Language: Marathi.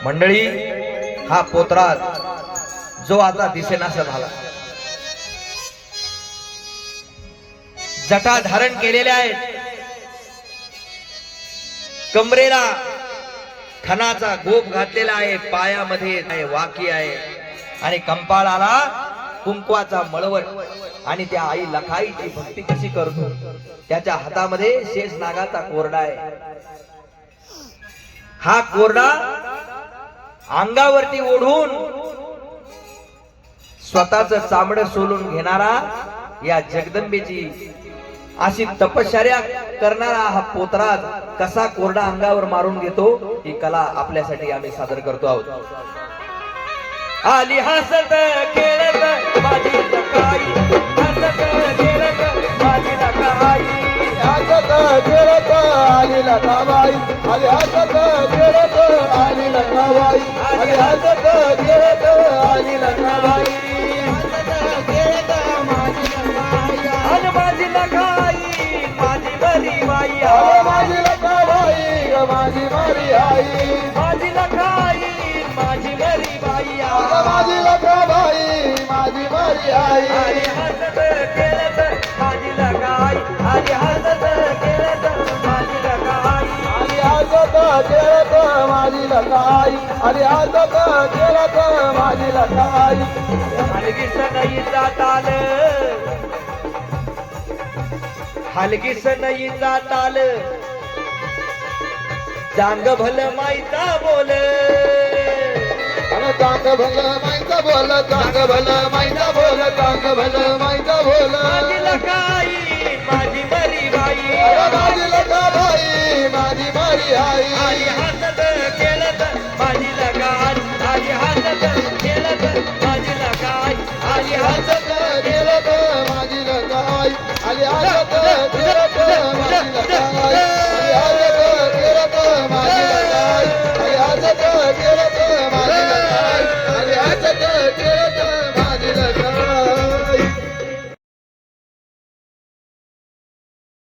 मंडळी, हा पोतराज जो आता दिसेनासा झाला, जटा धारण केलेल्या आहेत, कमरेला खणाचा गोप घातलेला आहे, पायामध्ये वाकी आहे आणि कंपाळाला कुंकवाचा मळवट आणि त्या आई लखाईची भक्ती कशी करतो, त्याच्या हातामध्ये शेष नागाचा कोरडा आहे. हा कोरडा अंगावरती ओढून स्वतःच चामड सोलून घेणारा, या जगदंबेची अशी तपश्चर्या करणारा हा पोतराज कसा कोरडा अंगावर मारून घेतो, ही कला आपल्यासाठी आम्ही सादर करतो आहोत. आली हसत खेळत माझी लखाई, हसत खेळत माझी लखाई, हसत खेळत आली लखाबाई, आली हसत खेळत आली लखाबाई, आली हसत खेळत आली लखाबाई, हसत खेळत माझी लखाई, आणि माझी लखाई माझी बरी बाई, माझी लखाबाई ग माझी मारी आई, माझी लखाई माझी बरी बाई, माझी लखाबाई माझी मारी आई, आणि हसत खेळत माझी लखाई, आणि हसत खेळत माझी लखाई, आली हसत खेळत माझी लखाई, आली हसत खेळत माझी लखाई, हलगी सनईचा ताल, हलगी सनईचा ताल, जांग भल मायता बोल, चांग भल माहित बोल, चांग भल माहित बोल, चांग भल माहित बोल, माझी लखाई माझी बरी बाई, माझी लखाबाई माझी मारी आई, आणि हसत खेळत माझी लखाई, आणि हसत खेळत माझी लखाई, आणि हसत हसत खेळत माझी लखाई, आली हसत खेळत माझी लखाई, आली हसत खेळत माझी लखाई, आली हसत खेळत माझी लखाई, आली हसत खेळत